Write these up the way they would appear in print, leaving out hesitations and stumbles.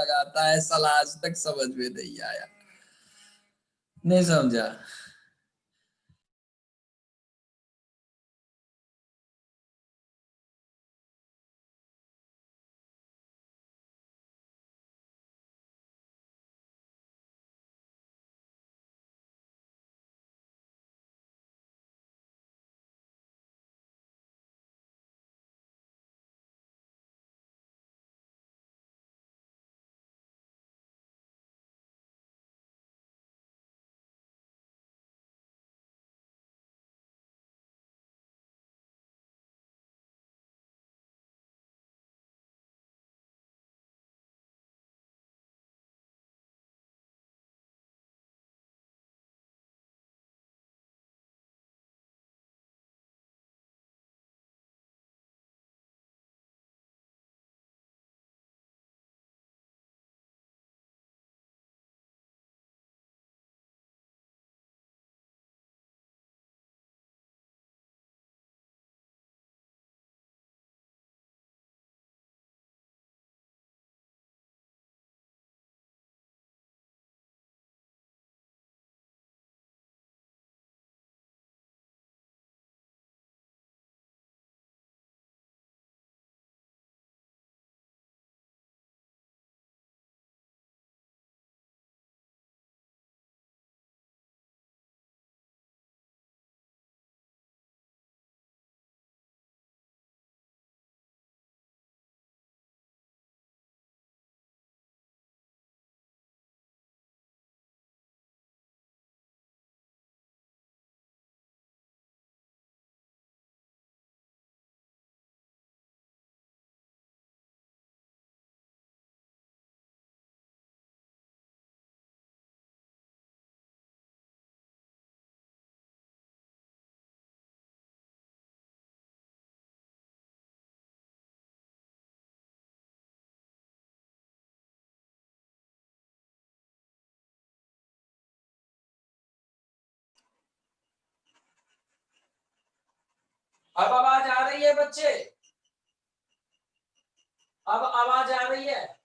लगाता है साला, आज तक समझ में नहीं आया। नहीं समझा? अब आवाज आ रही है बच्चे? अब आवाज आ रही है?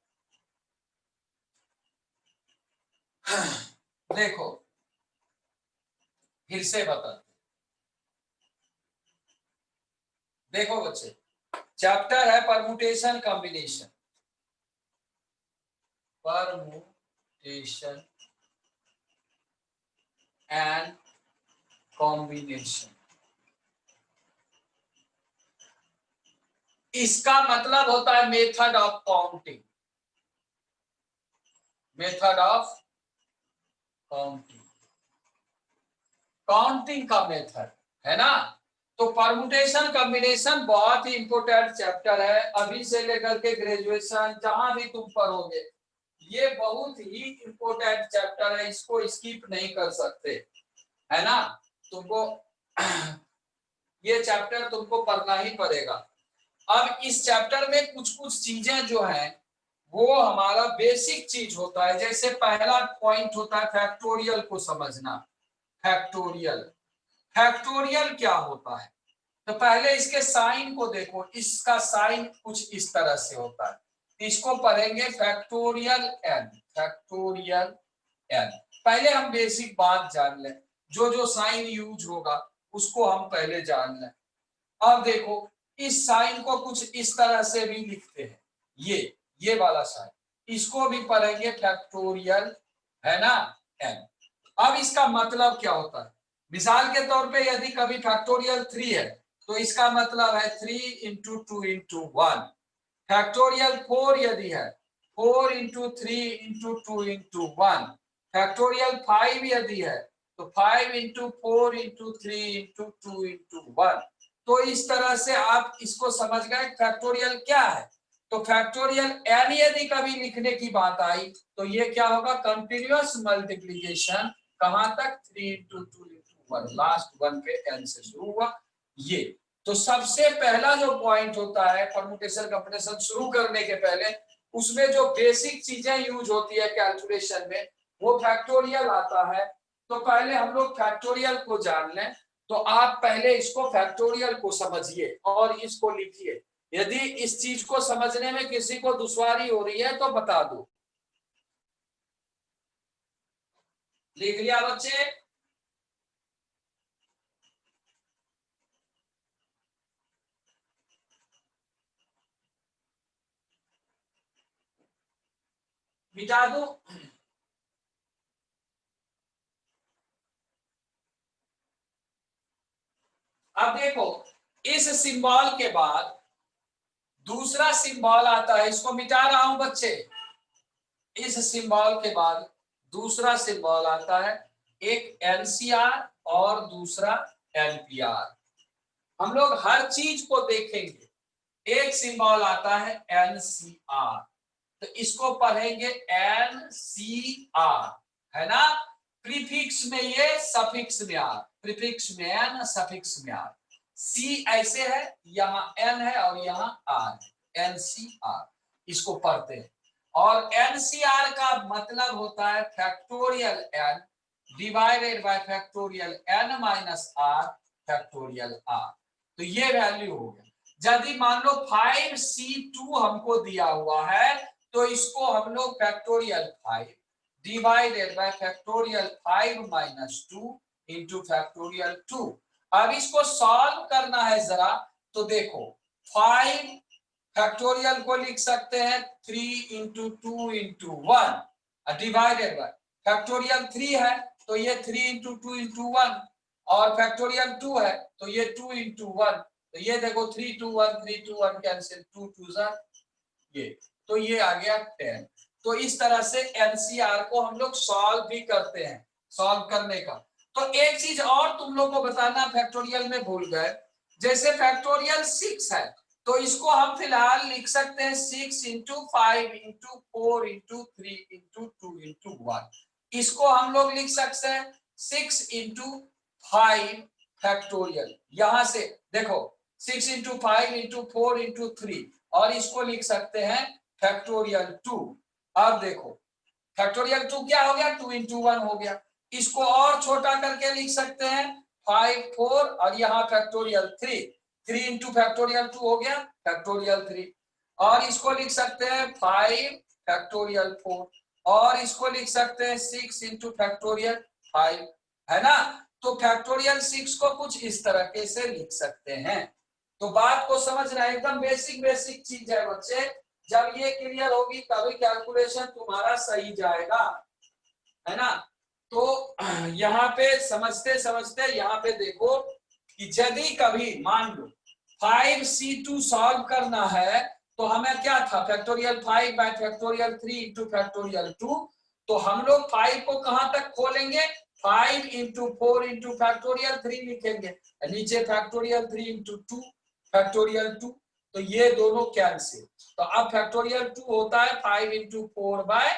देखो फिर से बता, देखो बच्चे, चैप्टर है permutation combination, permutation and combination. इसका मतलब होता है method of counting, method of counting, counting का मेथड है ना। तो परमुटेशन कॉम्बिनेशन बहुत ही इंपॉर्टेंट चैप्टर है, अभी से लेकर के ग्रेजुएशन जहां भी तुम पढ़ोगे, ये बहुत ही इंपॉर्टेंट चैप्टर है, इसको स्किप नहीं कर सकते, है ना। तुमको ये चैप्टर तुमको पढ़ना ही पड़ेगा। अब इस चैप्टर में कुछ कुछ चीजें जो है वो हमारा बेसिक चीज होता है। जैसे पहला पॉइंट होता है फैक्टोरियल को समझना। फैक्टोरियल, फैक्टोरियल क्या होता है? तो पहले इसके साइन को देखो, इसका साइन कुछ इस तरह से होता है, इसको पढ़ेंगे फैक्टोरियल एन, फैक्टोरियल एन। पहले हम बेसिक बात जान लें, जो जो साइन यूज होगा उसको हम पहले जान लें। अब देखो इस साइन को कुछ इस तरह से भी लिखते हैं, ये वाला साइन, इसको भी पढ़ेंगे फैक्टोरियल, है ना, एन। अब इसका मतलब क्या होता है? मिसाल के तौर पे यदि कभी फैक्टोरियल 3 है तो इसका मतलब है 3 इंटू 2 इंटू 1। फैक्टोरियल 4 यदि है 4 इंटू 3 इंटू 2 इंटू 1। फैक्टोरियल 5 यदि है तो 5 इंटू 4 इंटू 3 इंटू 2 इंटू 1। तो इस तरह से आप इसको समझ गए फैक्टोरियल क्या है। तो फैक्टोरियल एन यदि कभी लिखने की बात आई तो ये क्या होगा? कंटिन्यूअस मल्टीप्लीकेशन, कहां तक? 3 इंटू 2 इंटू 1, लास्ट वन पे एन से शुरू हुआ ये। तो सबसे पहला जो पॉइंट होता है परमुटेशन कॉम्बिनेशन शुरू करने के पहले, उसमें जो बेसिक चीजें यूज होती है कैलकुलेशन में, वो फैक्टोरियल आता है। तो पहले हम लोग फैक्टोरियल को जान लें। तो आप पहले इसको फैक्टोरियल को समझिए और इसको लिखिए। यदि इस चीज को समझने में किसी को दुश्वारी हो रही है तो बता दो, लिख लिया बच्चे? मिटा दो। अब देखो, इस सिंबल के बाद दूसरा सिंबल आता है, इसको मिटा रहा हूं बच्चे। इस सिंबल के बाद दूसरा सिंबल आता है, एक एनसीआर और दूसरा एनपीआर। हम लोग हर चीज को देखेंगे। एक सिंबल आता है एनसीआर, तो इसको पढ़ेंगे एनसीआर, है ना। प्रीफिक्स में ये, सफिक्स में आर, प्रीफिक्स में एन, सफिक्स में आर। सी ऐसे है, यहाँ एन है और यहाँ आर है, एनसीआर इसको पढ़ते हैं। और एनसीआर का मतलब होता है factorial n divided by factorial n minus are factorial r. तो ये वैल्यू हो गया। यदि मान लो 5C2 हमको दिया हुआ है, तो इसको हम लोग factorial 5 divided by factorial 5 minus 2 into factorial 2। अब इसको सॉल्व करना है जरा, तो देखो 5 फैक्टोरियल को लिख सकते हैं 3 into 2 into 1 divided by factorial 3 है, तो ये 3 इंटू 2 इंटू 1, और फैक्टोरियल 2 है तो ये 2 इंटू 1, तो ये देखो 3 2 1, 3 2 1 कैंसिल, 2 2 जा ये, तो ये आ गया 10। तो इस तरह से एनसीआर को हम लोग सॉल्व भी करते हैं। सॉल्व करने का तो एक चीज और तुम लोग को बताना, फैक्टोरियल में भूल गए, जैसे फैक्टोरियल 6 है, तो इसको हम फिलहाल लिख सकते हैं 6 into 5 into 4 into 3 into 2 into 1। इसको हम लोग लिख सकते हैं 6 इंटू 5 फैक्टोरियल। यहां से देखो 6 इंटू 5 इंटू 4 इंटू 3, और इसको लिख सकते हैं फैक्टोरियल 2। अब देखो फैक्टोरियल 2 क्या हो गया, 2 इंटू 1 हो गया। इसको और छोटा करके लिख सकते हैं 5 4, और यहाँ फैक्टोरियल 3, 3 इंटू फैक्टोरियल 2 हो गया फैक्टोरियल 3, और इसको लिख सकते हैं 5 फैक्टोरियल 4, और इसको लिख सकते हैं 6 इंटू फैक्टोरियल 5, है ना। तो फैक्टोरियल 6 को कुछ इस तरह से लिख सकते हैं। तो बात को समझना, एकदम बेसिक बेसिक चीज है बच्चे। जब ये क्लियर होगी तभी कैलकुलेशन तुम्हारा सही जाएगा, है ना। तो यहाँ पे समझते समझते यहाँ पे देखो कि यदि कभी मान लो 5C2 सॉल्व करना है, तो हमें क्या था, factorial 5 by factorial 3 into factorial 2। तो हम लोग 5 को कहां तक खोलेंगे, 5 इंटू 4 इंटू फैक्टोरियल 3 लिखेंगे, नीचे फैक्टोरियल 3 इंटू 2 फैक्टोरियल 2, तो ये दोनों कैंसिल। तो अब फैक्टोरियल 2 होता है 5 इंटू 4 बाय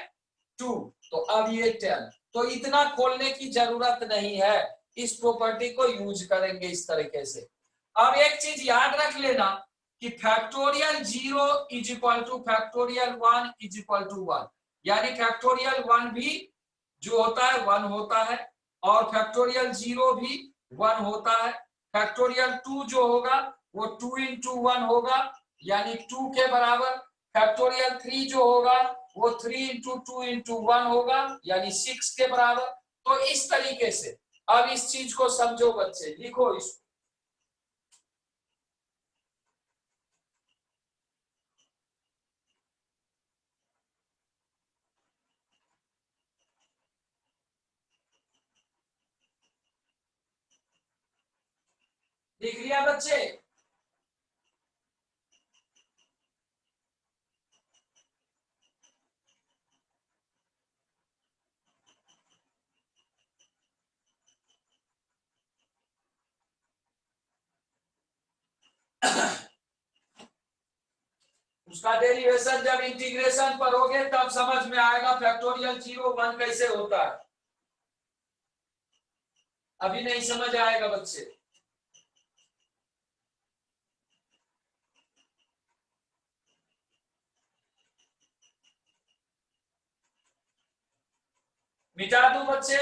2, तो अब ये 10। तो इतना खोलने की जरूरत नहीं है, इस प्रॉपर्टी को यूज करेंगे इस तरीके से। अब एक चीज याद रख लेना कि factorial 0 is equal to factorial 1 is equal to 1, यानी फैक्टोरियल 1 भी जो होता है 1 होता है, और फैक्टोरियल 0 भी 1 होता है। फैक्टोरियल 2 जो होगा वो 2 इंटू 1 होगा, यानी 2 के बराबर। फैक्टोरियल 3 जो होगा वो 3 इंटू 2 इंटू 1 होगा, यानी 6 के बराबर। तो इस तरीके से अब इस चीज को समझो बच्चे, लिखो इसको। लिख लिया बच्चे? उसका डेरिवेशन जब इंटीग्रेशन करोगे तब समझ में आएगा फैक्टोरियल 0 1 कैसे होता है, अभी नहीं समझ आएगा बच्चे। मिटा दूं बच्चे?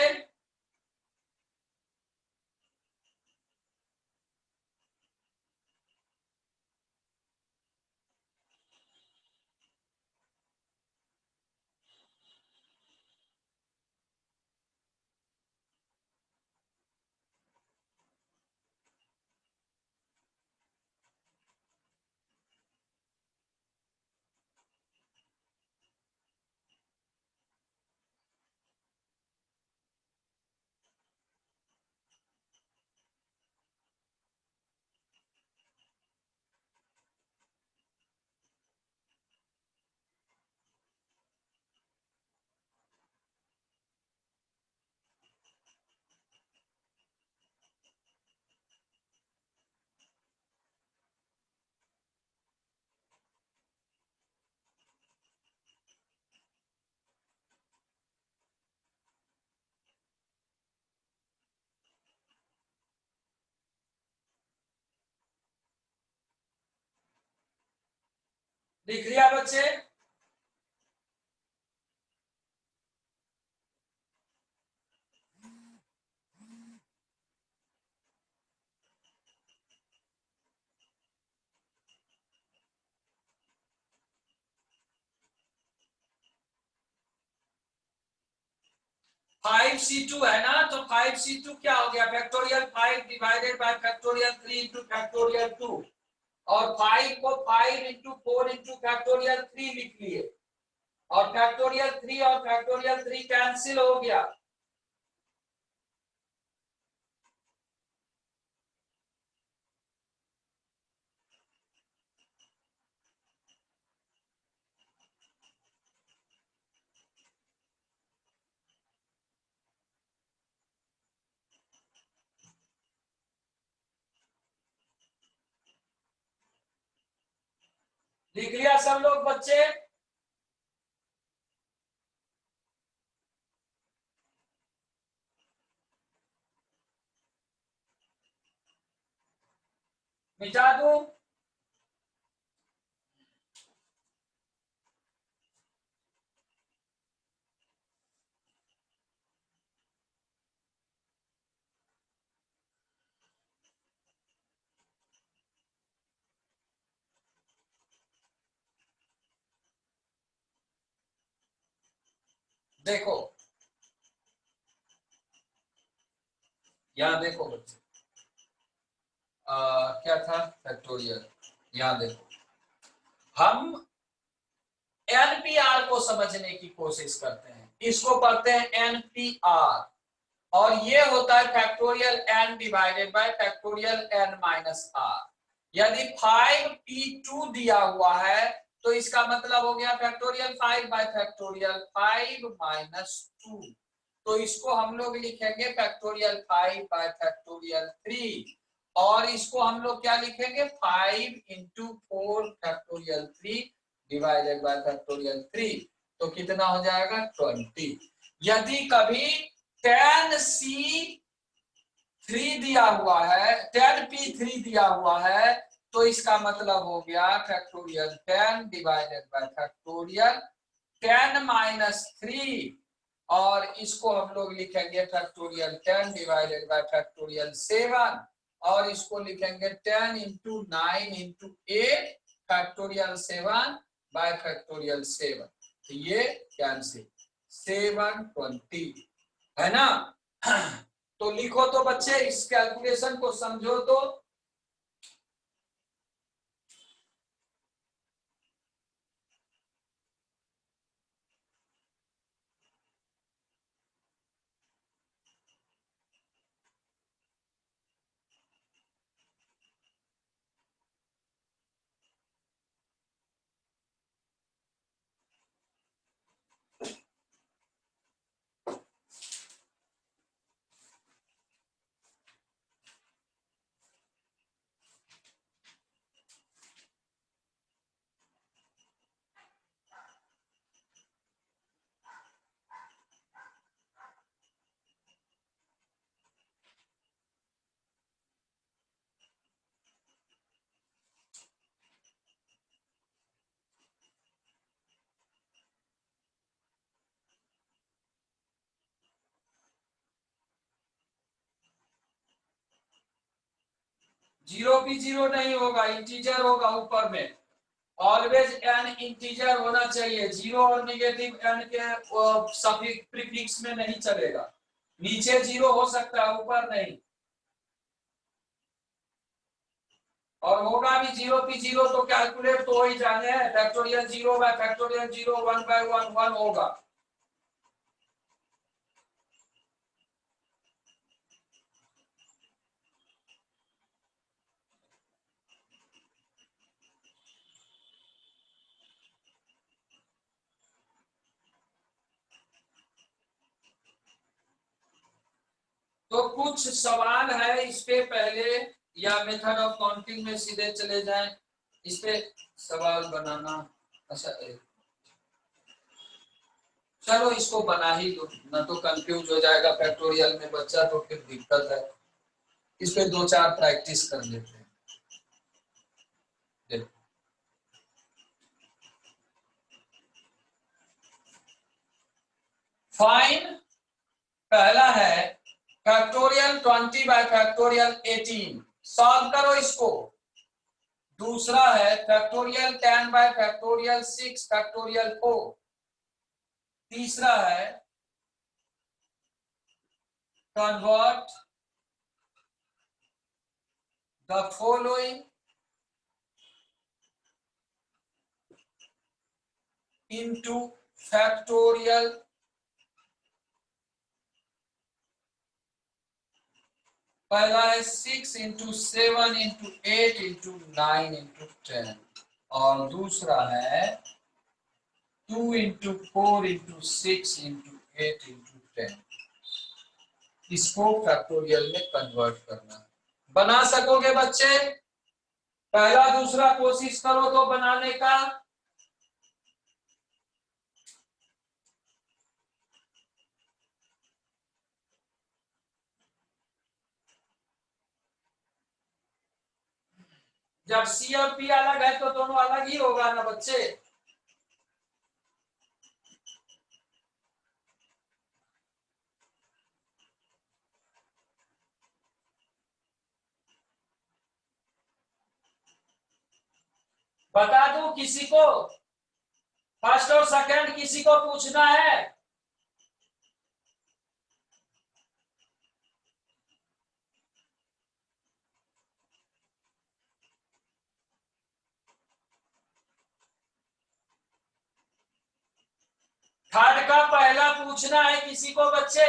लिख लिया बच्चे? फाइव सी टू है ना, तो 5c2 क्या हो गया? Factorial 5 divided by factorial 3 into factorial 2, और 5 को 5 इंटू 4 इंटू फैक्टोरियल 3 लिख लिए, और फैक्टोरियल 3 और फैक्टोरियल 3 कैंसिल हो गया। लिख लिया सब लोग बच्चे? मिटा दूं? देखो यहां देखो बच्चे, क्या था फैक्टोरियल, यहां देखो, हम एनपीआर को समझने की कोशिश करते हैं, इसको पढ़ते हैं एनपीआर, और ये होता है factorial n divided by factorial n minus r. यदि 5p2 दिया हुआ है तो इसका मतलब हो गया फैक्टोरियल 5 बाय फैक्टोरियल 5 माइनस 2, तो इसको हम लोग लिखेंगे फैक्टोरियल 5 बाय फैक्टोरियल 3, और इसको हम लोग क्या लिखेंगे 5 into 4 factorial 3 divided by factorial 3, तो कितना हो जाएगा 20। यदि कभी 10c3 दिया हुआ है, 10p3 दिया हुआ है, तो इसका मतलब हो गया factorial 10 divided by factorial 10 minus 3, और इसको हम लोग लिखेंगे फैक्टोरियल 10 डिवाइडेड बाय फैक्टोरियल 7, और इसको लिखेंगे 10 into 9 into 8 factorial 7 bye factorial 7, तो ये कैंसिल 720 है ना। तो लिखो तो बच्चे, इस कैलकुलेशन को समझो तो। जीरो भी जीरो नहीं होगा, इंटीजर होगा ऊपर में, ऑलवेज एन इंटीजर होना चाहिए, जीरो और निगेटिव एन के सफिक्स प्रीफिक्स में नहीं चलेगा, नीचे जीरो हो सकता है ऊपर नहीं, और होगा भी जीरो पी जीरो, तो कैलकुलेट तो हो ही जाने हैं, factorial zero by factorial zero 1 by 1 1 होगा। तो कुछ सवाल है इस पे पहले, या मेथड ऑफ काउंटिंग में सीधे चले जाएं, इस पे सवाल बनाना। अच्छा चलो इसको बना ही दो, ना तो कंफ्यूज हो जाएगा फैक्टोरियल में बच्चा, तो फिर दिक्कत है। इस पे दो चार प्रैक्टिस कर लेते हैं। देखो फाइन पहला है फैक्टोरियल 20 बाय फैक्टोरियल 18, सॉल्व करो इसको। दूसरा है फैक्टोरियल 10 बाय फैक्टोरियल 6 फैक्टोरियल 4। तीसरा है convert the following into factorial पहला है 6 इंटू 7 इंटू 8 इंटू 9 इंटू 10 और दूसरा है 2 इंटू 4 इंटू 6 इंटू 8 इंटू 10। इसको फैक्टोरियल में कन्वर्ट करना है। बना सकोगे बच्चे? पहला दूसरा कोशिश करो तो बनाने का। जब सी और पी अलग है तो दोनों अलग ही होगा ना बच्चे। बता दूं किसी को? फर्स्ट और सेकंड किसी को पूछना है? थर्ड का पहला पूछना है किसी को बच्चे?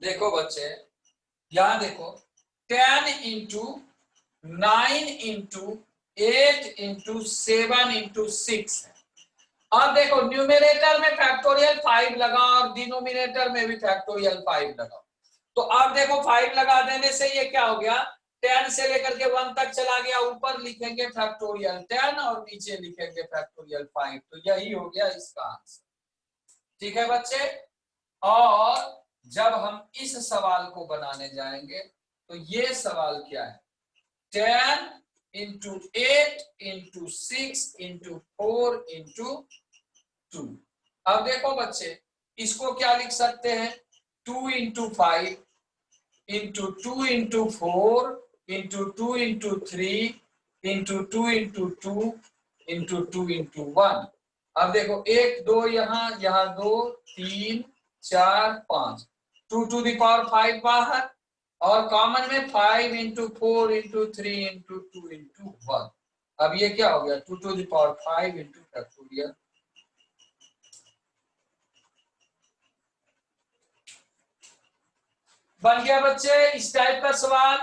देखो बच्चे यहां देखो 10 इंटू 9 इंटू 8 इंटू 7 इंटू 6 है। अब देखो न्यूमरेटर में फैक्टोरियल 5 लगा और डिनोमिनेटर में भी फैक्टोरियल 5 लगा। तो अब देखो 5 लगा देने से ये क्या हो गया, 10 से लेकर के 1 तक चला गया। ऊपर लिखेंगे फैक्टोरियल 10 और नीचे लिखेंगे फैक्टोरियल 5। तो यही हो गया इसका आंसर। ठीक है बच्चे। और जब हम इस सवाल को बनाने जाएंगे तो ये सवाल क्या है, 10 इंटू 8 इंटू 6 इंटू 4 इंटू 2। अब देखो बच्चे इसको क्या लिख सकते हैं, 2 into 5 into 2 into 4 into 2 into 3 into 2 into 2 into 2 into 1। अब देखो 1 2 यहाँ 2 3 4 5, 2 टू द पावर 5 बाहर और कॉमन में 5 इंटू 4 इंटू 3 इंटू 2 इंटू 1। अब ये क्या हो गया, 2 to the power 5 into factorial. बन गया बच्चे इस टाइप का सवाल।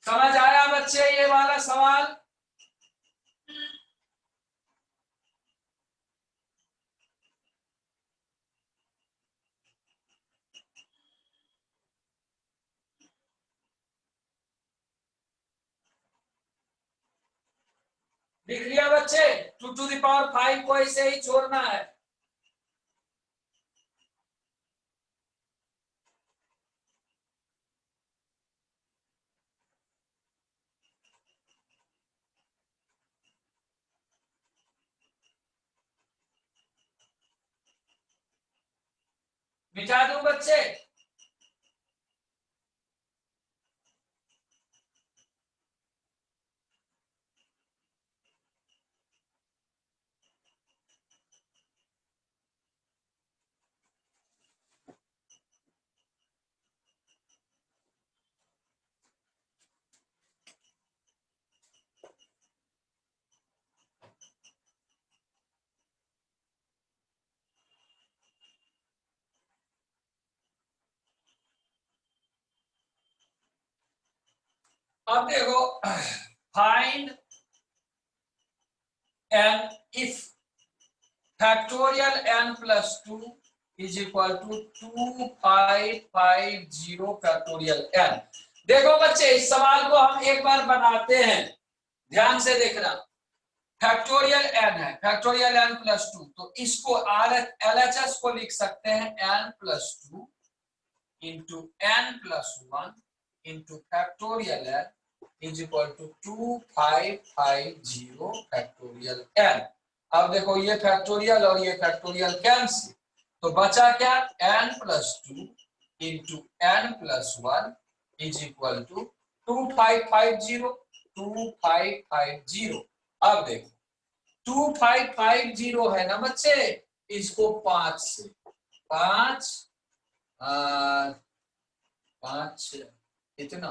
समझ आया बच्चे ये वाला सवाल? लिख लिया बच्चे? 2 टू द पावर 5 को ऐसे ही छोड़ना है। मिटा दूं बच्चे? अब देखो find n if factorial n plus 2 is equal to 2550 factorial n। देखो बच्चे इस सवाल को हम एक बार बनाते हैं, ध्यान से देखना। फैक्टोरियल एन है, फैक्टोरियल एन प्लस टू, तो इसको आर एलएचएस को लिख सकते हैं n plus two into n plus one into factorial n is equal to 2550 factorial n. अब देखो ये फैक्टोरियल और ये फैक्टोरियल कैंसिल, तो बचा क्या, n plus two into n plus one is equal to 2550। अब देखो 2550 है ना बच्चे, इसको 5 से 5 5 कितना,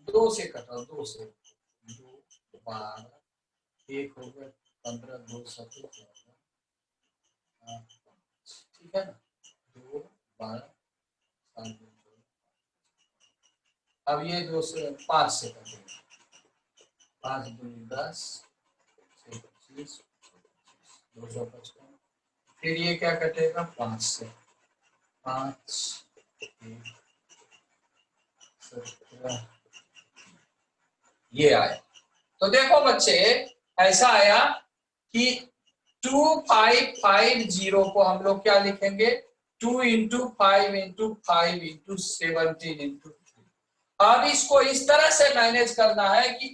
2 से कटाओ, 2 से 2 12 1 हो गया 15 2 17 ठीक है ना, 2 12 अब ये 2 से 5 से कटेगा, 5 2 10 25 255, फिर ये क्या कटेगा 5 से 5 17, ये आया। तो देखो बच्चे ऐसा आया कि 2550 को हम लोग क्या लिखेंगे, 2 इंटू 5 इंटू 5 इंटू 17 इंटू। अब इसको इस तरह से मैनेज करना है कि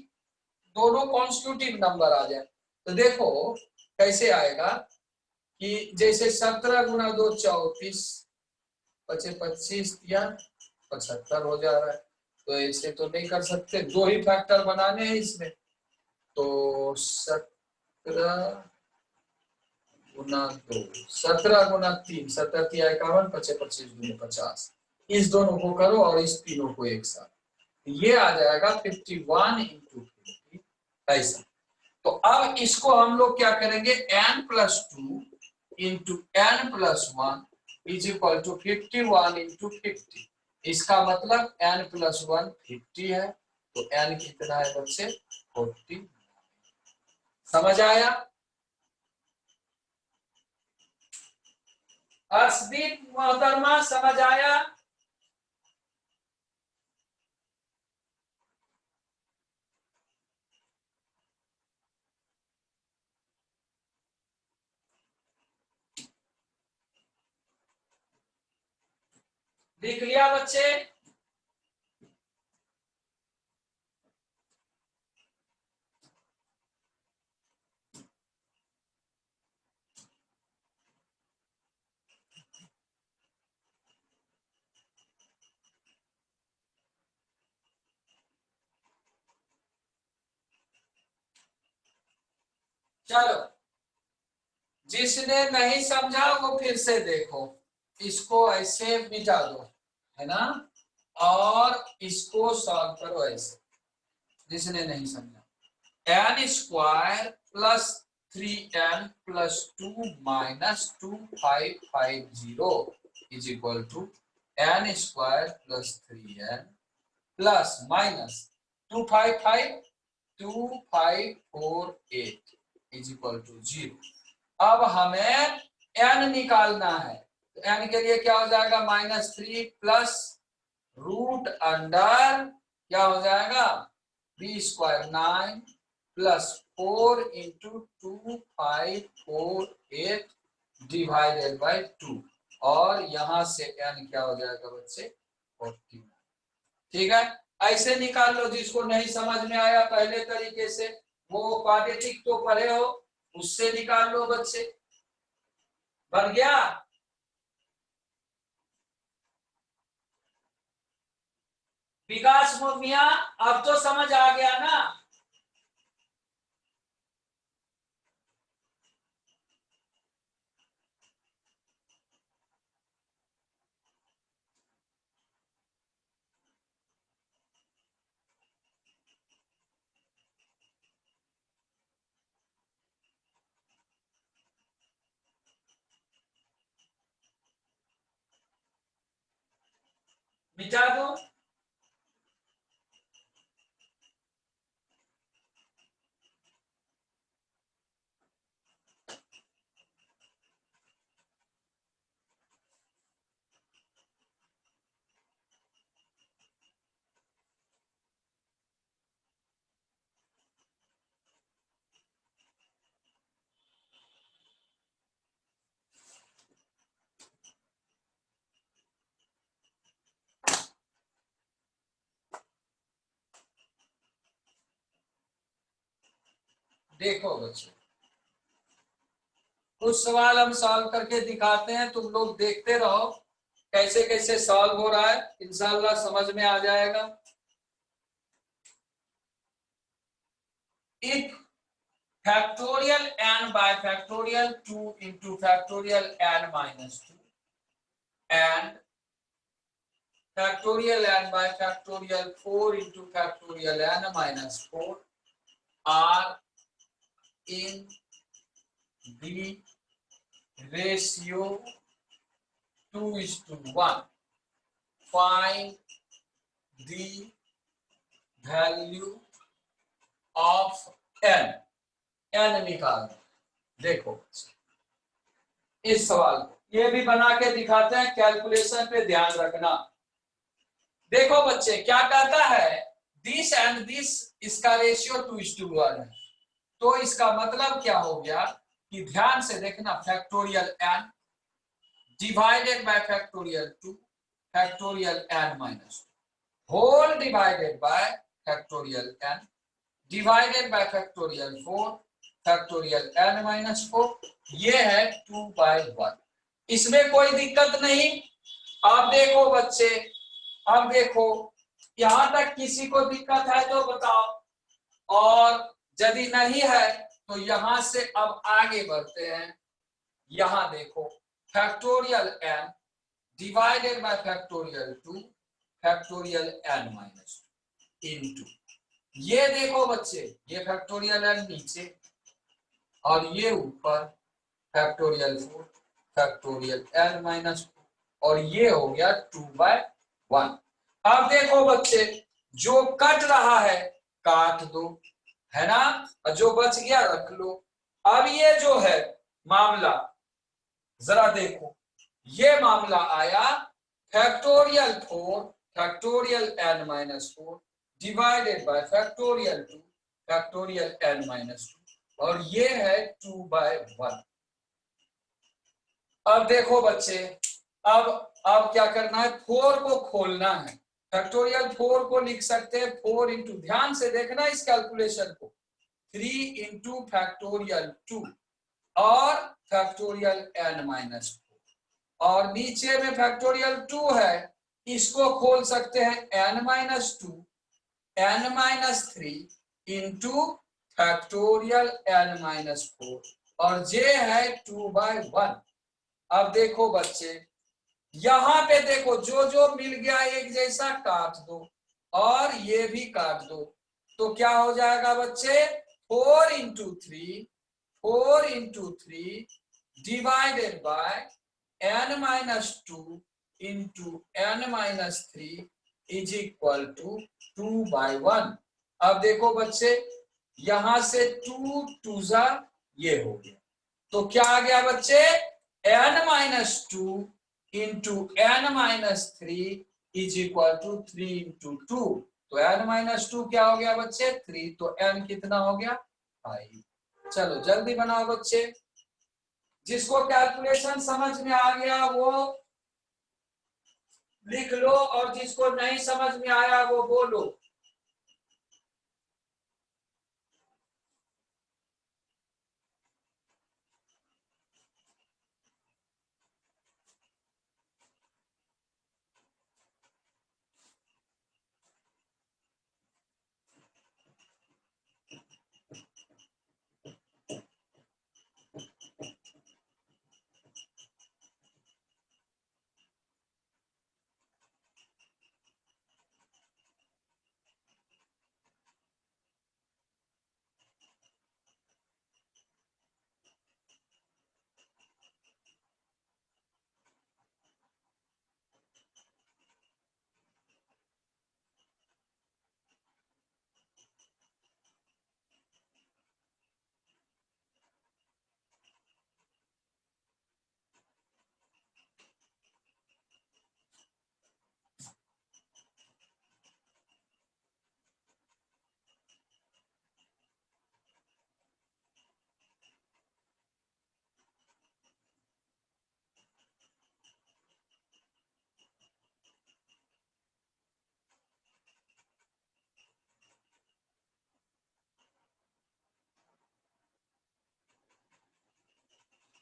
दोनों कॉन्स्टिट्यूटिव नंबर आ जाए। तो देखो कैसे आएगा कि जैसे 17 गुना 2 34, 25 या 75 हो जा रहा है, तो ऐसे तो नहीं कर सकते, 2 ही फैक्टर बनाने हैं इसमें, तो 17 गुना 2 17 गुना 3 17 51 25 गुना 50, इस दोनों को करो और इस तीनों को एक साथ, ये आ जाएगा 51 इंटू 50 ऐसा। तो अब इसको हम लोग क्या करेंगे, n plus two into n plus one is equal to 51 into 50। इसका मतलब n प्लस वन 50 है, तो n कितना है बच्चे 40। समझ आया? अर्शदीप मोहतरमा समझ आया? लिख लिया बच्चे? चलो जिसने नहीं समझा वो फिर से देखो, इसको ऐसे मिटा दो, है ना, और इसको सॉल्व करो ऐसे, जिसने नहीं समझा। N square plus 3n plus 2 minus 2550 is equal to n square plus 3n plus minus 2548 is equal to 0। अब हमें n निकालना है, तो n के लिए क्या हो जाएगा, -3 प्लस रूट अंडर क्या हो जाएगा B square 9 plus 4 into 2548 divided by 2, और यहां से n क्या हो जाएगा बच्चे 40। ठीक है, ऐसे निकाल लो। जिसको नहीं समझ में आया पहले तरीके से, वो क्वाड्रेटिक तो पढ़े हो, उससे निकाल लो बच्चे। बन गया? विकास मोमिया अब तो समझ आ गया ना? मिटा दो। देखो बच्चों, कुछ सवाल हम सॉल्व करके दिखाते हैं, तुम लोग देखते रहो कैसे कैसे सॉल्व हो रहा है, इंशाल्लाह समझ में आ जाएगा। If factorial n by factorial 2 into factorial n minus 2 and factorial n by factorial 4 into factorial n minus 4 are in the ratio 2:1. Find the value of n. n निकाल। देखो इस सवाल को ये भी बना के दिखाते हैं, कैलकुलेशन पे ध्यान रखना। देखो बच्चे क्या कहता है, दिस एंड दिस, इसका रेशियो 2:1 है, तो इसका मतलब क्या हो गया कि ध्यान से देखना, factorial n divided by factorial 2 factorial n minus whole divided by factorial n divided by factorial 4 factorial n minus 4, ये है 2/1। इसमें कोई दिक्कत नहीं। अब देखो बच्चे, अब देखो यहां तक किसी को दिक्कत है तो बताओ, और यदि नहीं है तो यहां से अब आगे बढ़ते हैं। यहां देखो factorial n divided by factorial 2 factorial n minus into, ये देखो बच्चे, ये फैक्टोरियल n नीचे और ये ऊपर फैक्टोरियल 4 फैक्टोरियल n माइनस, और ये हो गया 2/1। अब देखो बच्चे, जो कट रहा है काट दो, है ना, और जो बच गया रख लो। अब ये जो है मामला, जरा देखो, ये मामला आया factorial 4 factorial n minus 4 divided by factorial 2 factorial n minus 2, और ये है 2/1। अब देखो बच्चे, अब क्या करना है, 4 को खोलना है। फैक्टोरियल 4 को लिख सकते हैं 4 इंटू, ध्यान से देखना इस कैलकुलेशन को, 3 इंटू फैक्टोरियल 2 और फैक्टोरियल n माइनस 4, और नीचे में फैक्टोरियल 2 है, इसको खोल सकते हैं n minus 2 n minus 3 into factorial n minus 4, और जे है 2/1। अब देखो बच्चे, यहां पे देखो जो जो मिल गया एक जैसा काट दो, और ये भी काट दो, तो क्या हो जाएगा बच्चे, 4 into 3 divided by n minus 2 into n minus 3 is equal to 2/1। अब देखो बच्चे, यहां से 2 2 जा ये हो गया, तो क्या आ गया बच्चे, n minus 2 into n minus 3 is equal to 3 into 2, तो n माइनस 2 क्या हो गया बच्चे, 3, तो n कितना हो गया, 5। चलो जल्दी बनाओ बच्चे, जिसको कैलकुलेशन समझ में आ गया वो लिख लो, और जिसको नहीं समझ में आया वो बोलो।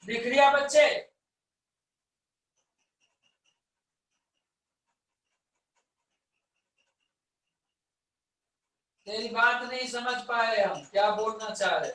लिख लिया बच्चे? तेरी बात नहीं समझ पाए हम, क्या बोलना चाह रहे?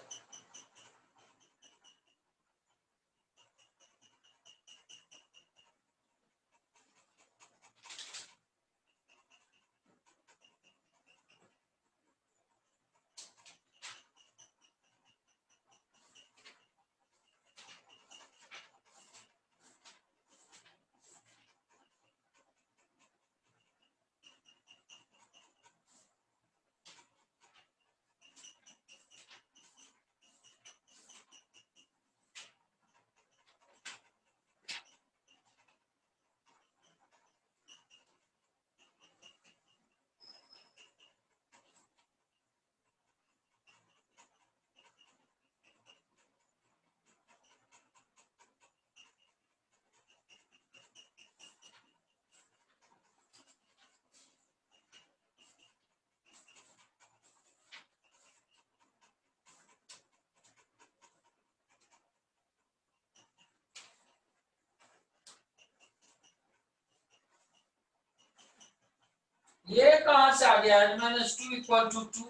ये कहां से आ गया? -2 इक्वल टू 2।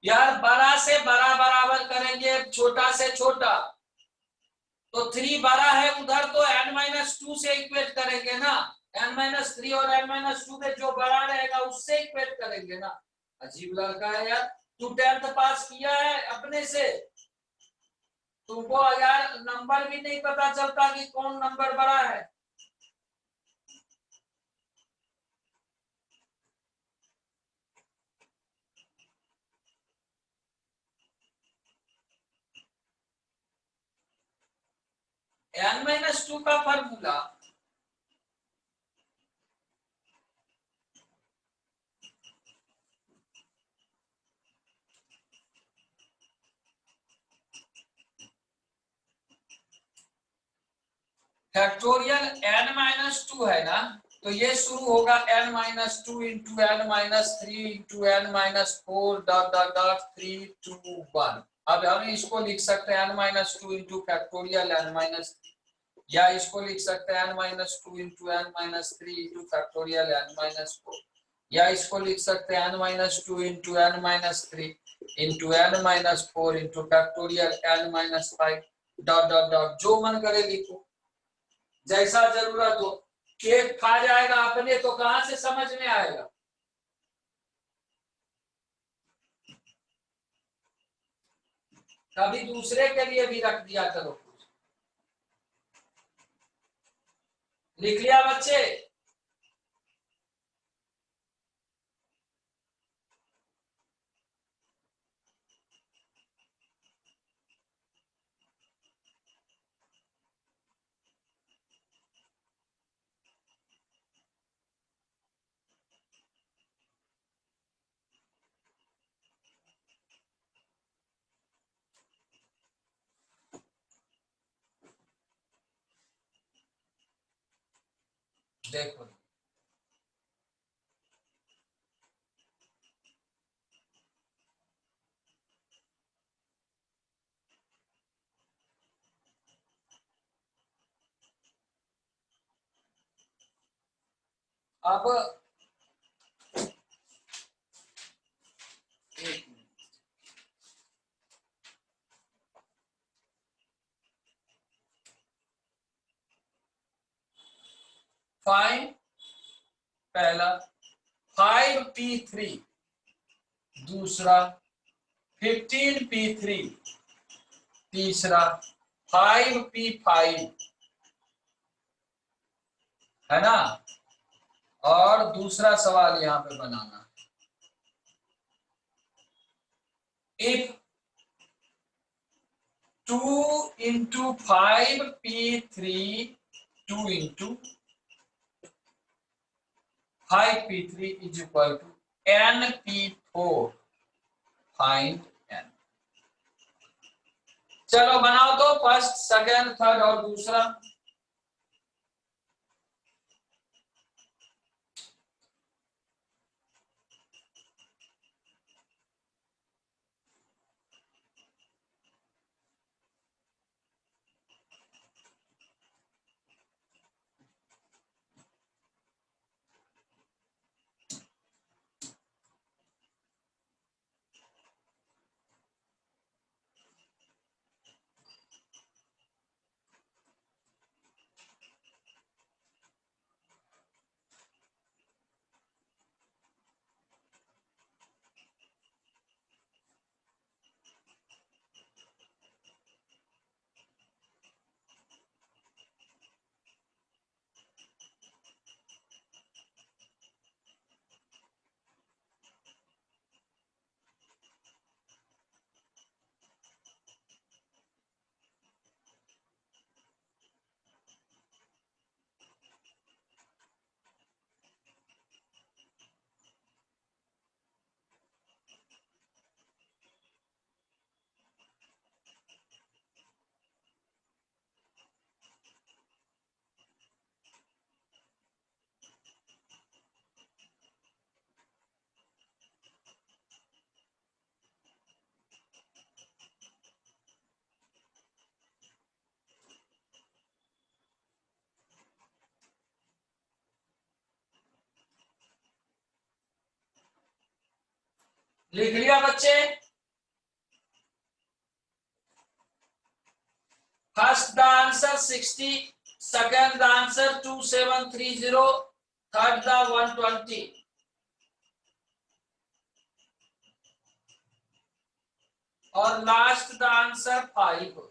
यार बड़ा से बड़ा बराबर करेंगे, छोटा से छोटा। तो 3 बड़ा है उधर, तो n-2 से इक्वेट करेंगे ना। n-3 और n-2 में जो बड़ा रहेगा उससे इक्वेट करेंगे ना। अजीब लड़का है यार। तू 10th पास किया है अपने से, तुमको यार नंबर भी नहीं पता चलता कि कौन नंबर बड़ा है। n-2 का फॉर्मूला फैक्टोरियल n-2 है ना, तो ये शुरू होगा n-2 into n-3 into n-4 dot dot dot 3 2 1। अब हम इसको लिख सकते हैं n-2 इंटू फैक्टोरियल n-, या इसको लिख सकते हैं n-2 into n-3 into factorial n-4, या इसको लिख सकते हैं n-2 into n-3 into n-4 into factorial n-5 dot dot dot, जो मन करे लिखो, जैसा जरूरत हो। केक खा जाएगा अपने तो कहां से समझ में आएगा? कभी दूसरे के लिए भी रख दिया करो। लिख लिया बच्चे? देखो अब 5 पहला, 5p3 दूसरा, 15p3 तीसरा, 5p5 है ना। और दूसरा सवाल यहां पे बनाना, if 2 into 5p3 2 into 5p3 is equal to np4, find n। चलो बनाओ तो, फर्स्ट सेकंड थर्ड और दूसरा। लिख लिया बच्चे? First the answer 60, second the answer 2730, third the 120, और लास्ट द आंसर 5।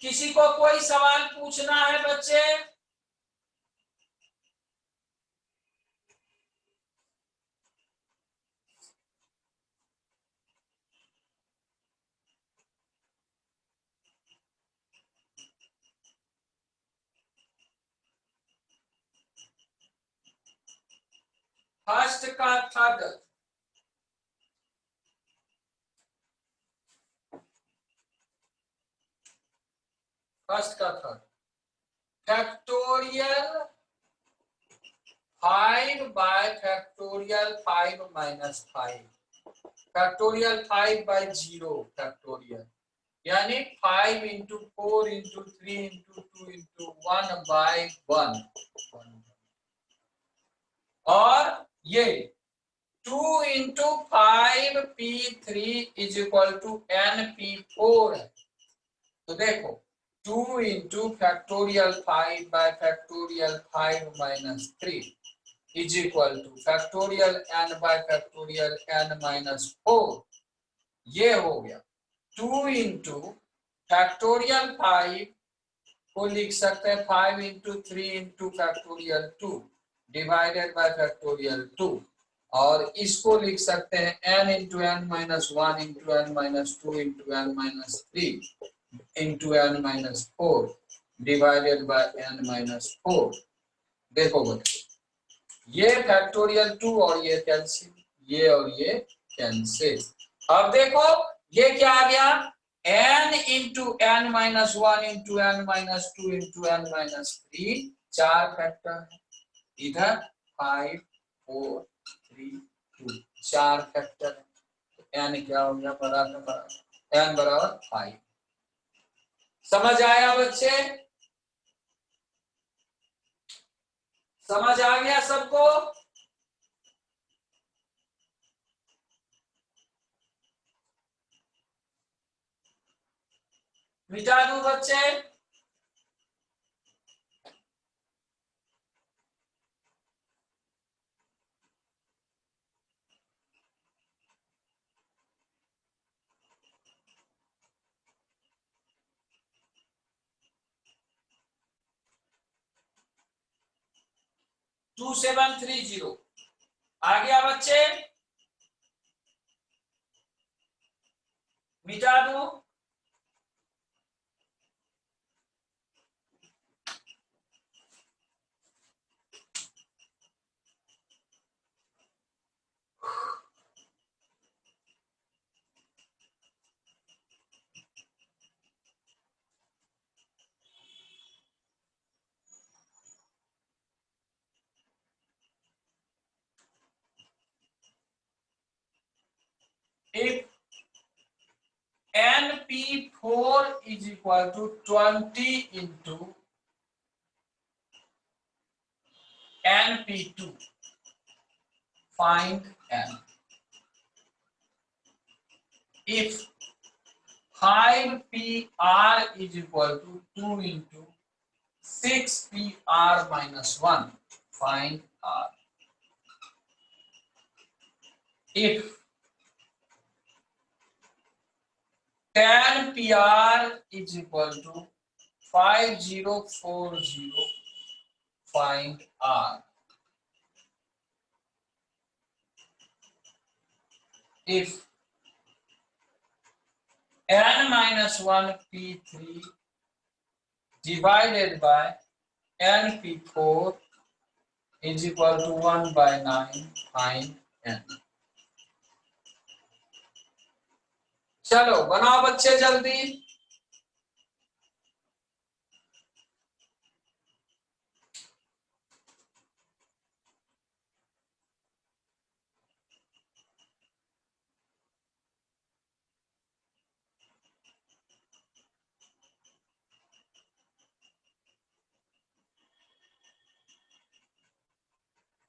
किसी को कोई सवाल पूछना है बच्चे? फर्स्ट का थर्ड, फर्स्ट का third, factorial 5 by factorial 5 minus 5, factorial 5 by 0 factorial, यानी 5 into 4 into 3 into 2 into 1 by 1, और ये 2 into 5p3 is equal to np4 है। तो देखो 2 into factorial 5 by factorial 5 minus 3 is equal to factorial n by factorial n minus 4, ये हो गया 2 into factorial 5 को लिख सकते हैं 5 into 3 into factorial 2 divided by factorial 2, और इसको लिख सकते हैं n into n minus 1 into n minus 2 into n minus 3 into n minus 4 divided by n minus 4। देखो बच्चों, ये फैक्टोरियल 2 और ये कैंसिल, ये और ये कैंसिल। अब देखो ये क्या आ गया, n into n minus 1 into n minus 2 into n minus 3, 4 factor है, इधर 5 4 3 2, 4 फैक्टर है, तो n क्या हो गया, बराबर n बराबर 5। समझ आया बच्चे? समझ आ गया सबको? मिटा दूं बच्चे? टू 2730 आ गया बच्चे? मिटा दूं? If np4 is equal to 20 into np2, find n. If 5pr is equal to 2 into 6pr minus 1, find r. If 10pr is equal to 5040, find r. If n minus 1 p3 divided by n p4 is equal to 1 by 9, find n. चलो बनाओ बच्चे जल्दी।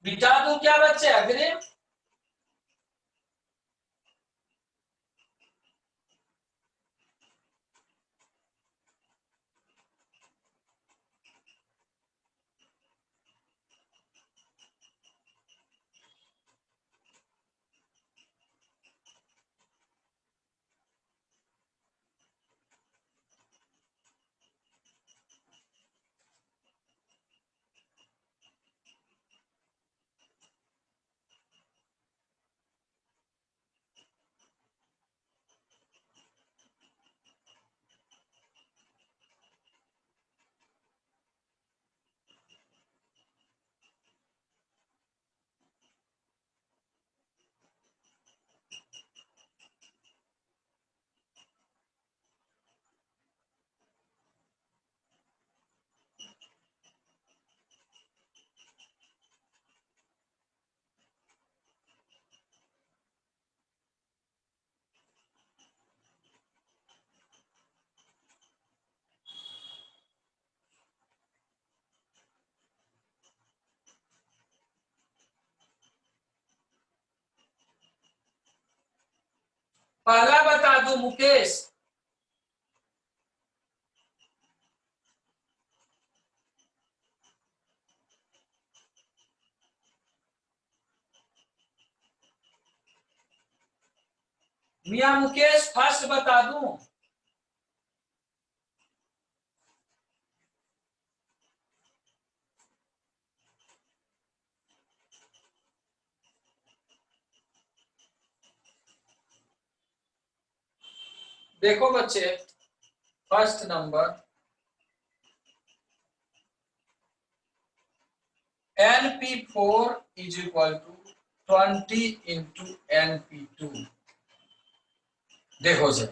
मिटा दूं क्या बच्चे अग्रिम? पहला बता दूं मुकेश, मियां मुकेश फर्स्ट बता दूं। देखो बच्चे, first number NP4 is equal to 20 into NP2। देखो सर,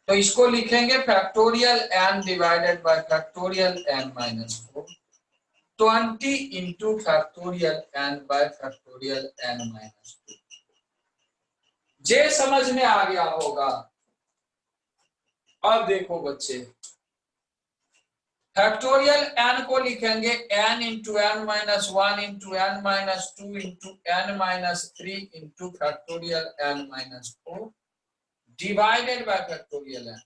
तो इसको लिखेंगे factorial n divided by factorial n minus 4, 20 into factorial n by factorial n minus 2। जे समझ में आ गया होगा। अब देखो बच्चे, फैक्टोरियल n को लिखेंगे n into n minus 1 into n minus 2 into n minus 3 into factorial n minus 4 divided by factorial n,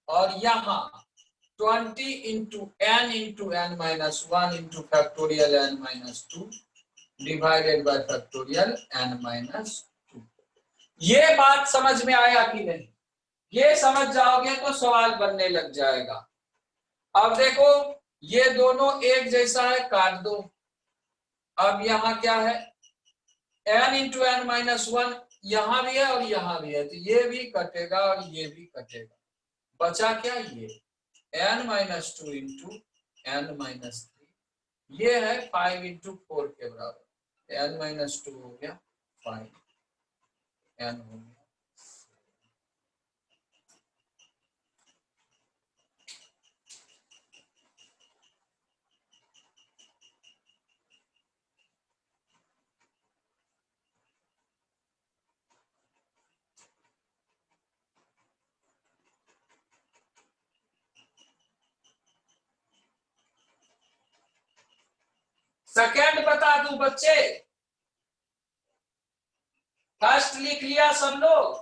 और यहाँ 20 into n minus 1 into factorial n minus 2 divided by factorial n minus 2। ये बात समझ में आया कि नहीं? ये समझ जाओगे तो सवाल बनने लग जाएगा। अब देखो, ये दोनों एक जैसा है, काट दो। अब यहाँ क्या है, n इंटू n माइनस 1 यहां भी है और यहां भी है, तो ये भी कटेगा और ये भी कटेगा। बचा क्या, ये n minus 2 into n minus 3, ये है 5 इंटू 4 के बराबर। n माइनस 2 हो गया 5, n हो गया। सेकेंड बता दूं बच्चे, फर्स्ट लिख लिया सब लोग?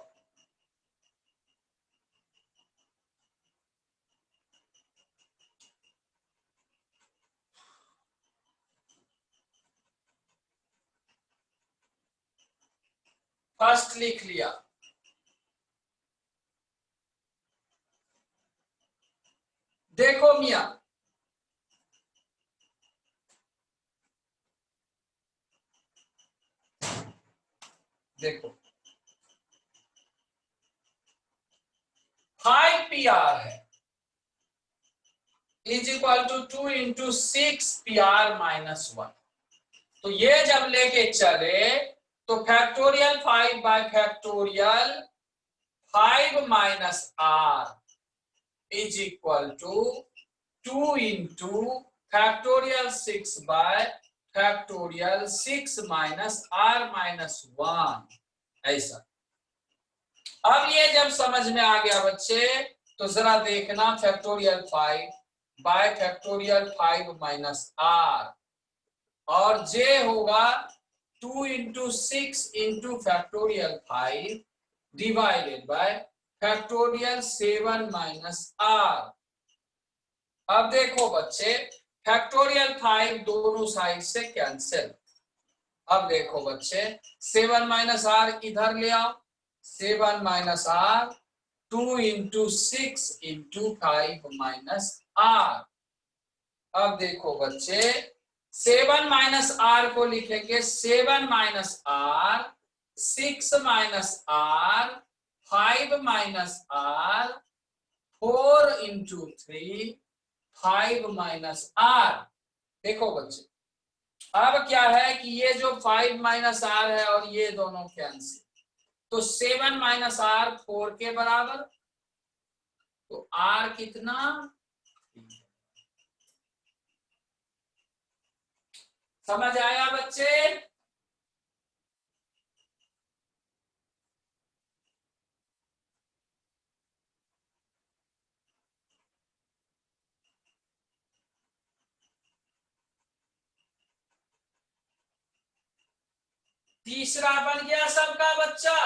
फर्स्ट लिख लिया। देखो मिया, देखो 5PR है is equal to 2 into 6PR minus 1। तो ये जब लेके चले तो factorial 5 by factorial 5 minus r is equal to 2 into factorial 6 by factorial 6 minus r minus 1, ऐसा। अब ये जब समझ में आ गया बच्चे, तो जरा देखना, factorial 5 by factorial 5 minus r और जे होगा 2 into 6 into factorial 5 divided by factorial 7 minus R. अब देखो बच्चे, फैक्टोरियल 5 दोनों साइड से कैंसिल। अब देखो बच्चे, 7 माइनस आर इधर ले आओ, 7 minus R 2 into 6 into 5 minus R. अब देखो बच्चे, 7 माइनस आर को लिखेंगे 7 minus R, 6 minus R, 5 minus R, 4 into 3, 5 minus R. देखो बच्चे, अब क्या है कि ये जो 5 माइनस आर है और ये दोनों कैंसिल, तो 7 माइनस आर 4 के बराबर, तो आर कितना, समझ आया बच्चे? तीसरा बन गया सबका बच्चा।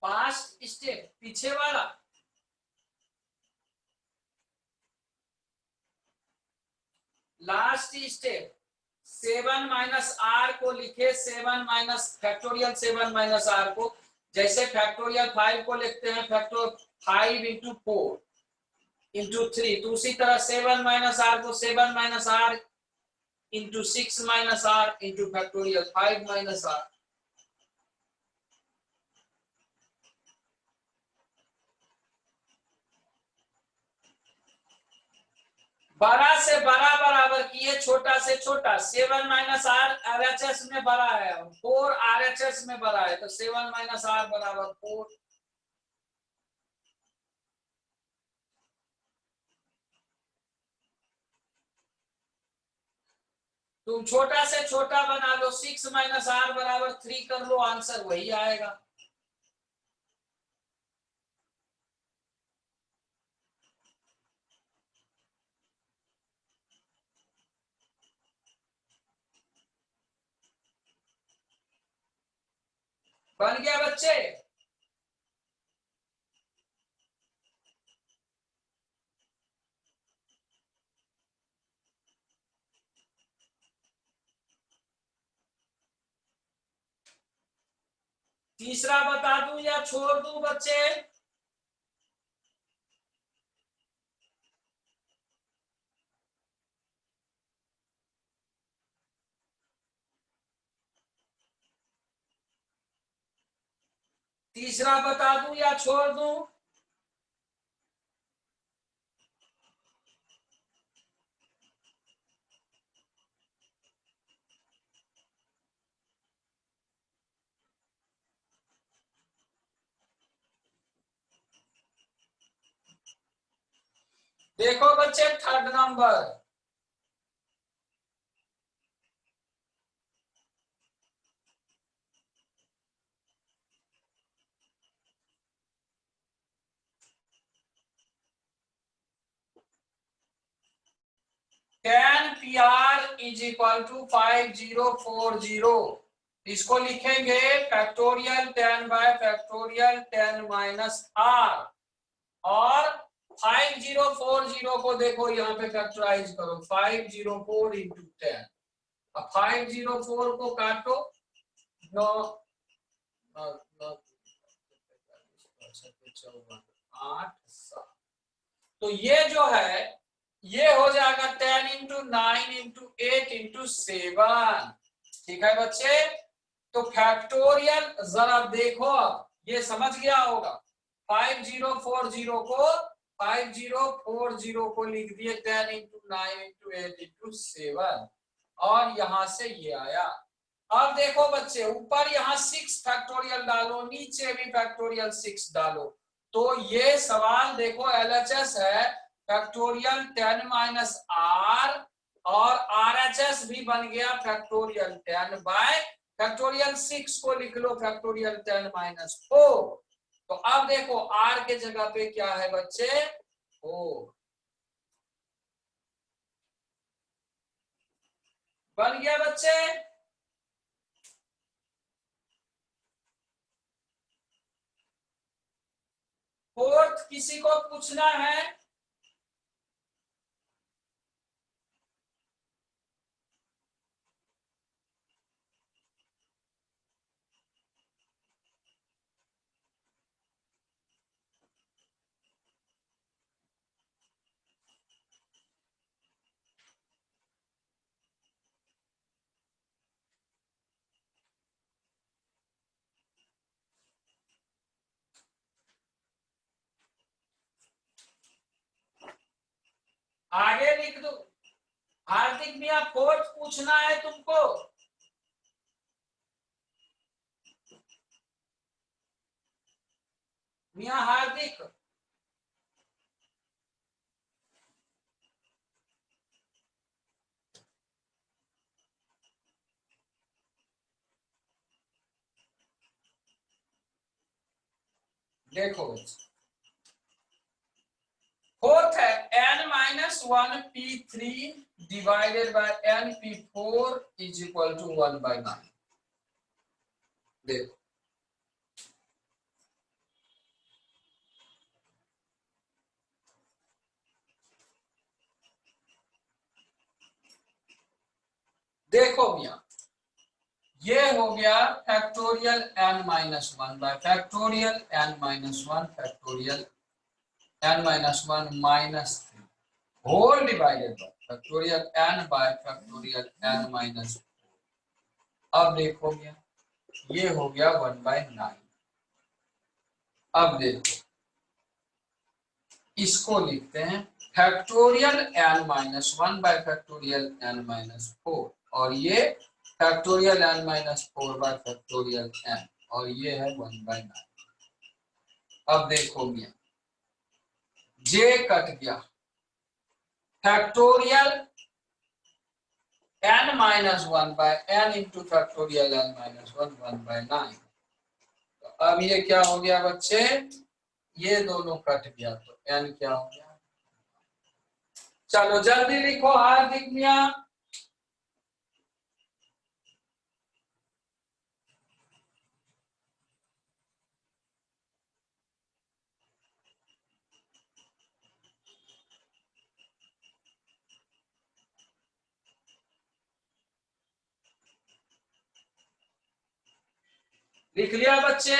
पास्ट स्टेप पीछे वाला, लास्ट स्टेप 7 माइनस आर को लिखे, 7 माइनस फैक्टोरियल 7 माइनस आर को, जैसे फैक्टोरियल 5 को लिखते हैं फैक्टोरियल 5 इंटू 4 इंटू 3, तो उसी तरह 7 माइनस आर को 7 minus R into 6 minus R into factorial 5 minus R. बड़ा से बड़ा बराबर किए, छोटा से छोटा। 7 माइनस आर आरएचएस में बड़ा है, 4 आरएचएस में बड़ा है, तो 7 माइनस आर बराबर 4। तुम छोटा से छोटा बना लो, 6 माइनस आर बराबर 3 कर लो, आंसर वही आएगा। बन गया बच्चे? तीसरा बता दूं या छोड़ दूं बच्चे? तीसरा बता दूं या छोड़ दूं? देखो बच्चे, third number, tan PR is equal to 5040। इसको लिखेंगे factorial 10 by factorial 10 minus R, और 5040 को देखो यहाँ पे फैक्टराइज करो, 504 इंटू 10। अब 504 को काटो, 9 8 7, तो ये जो है ये हो जाएगा 10 इंटू 9 इंटू 8 इंटू 7। ठीक है बच्चे? तो फैक्टोरियल जरा देखो, ये समझ गया होगा। 5040 को लिख दिए 10 इंटू 9 इंटू 8 इंटू 7 और यहां से ये आया। अब देखो बच्चे ऊपर यहाँ 6 फैक्टोरियल डालो, नीचे भी फैक्टोरियल 6 डालो। तो ये सवाल देखो LHS है फैक्टोरियल 10 माइनस आर और RHS भी बन गया फैक्टोरियल 10 बाय फैक्टोरियल 6 को लिख लो फैक्टोरियल 10 माइनस 4। तो अब देखो r के जगह पे क्या है बच्चे 4 बन गया बच्चे। फोर्थ किसी को पूछना है? आगे लिख दो। हार्दिक मियां फोर्थ पूछना है तुमको। मियां हार्दिक देखो फोर्थ है n minus 1p3 divided by np4 is equal to 1/9। देखो देखो मियां ये हो गया factorial n minus 1 by factorial n minus 1 factorial n minus 1 minus 3 whole divided by factorial n by factorial n minus. अब देखो मियां ये हो गया 1/9। अब देखो इसको लिखते हैं factorial n minus 1 by factorial n minus 4 और ये factorial n minus 4 by factorial n और ये है 1/9। अब देखो मियां j कट गया factorial n minus 1 by n into factorial n minus 1 1/9। तो अब ये क्या हो गया बच्चे ये दोनों कट गया तो n क्या हो गया। चलो जल्दी लिखो हार्दिक मियां। लिख लिया बच्चे।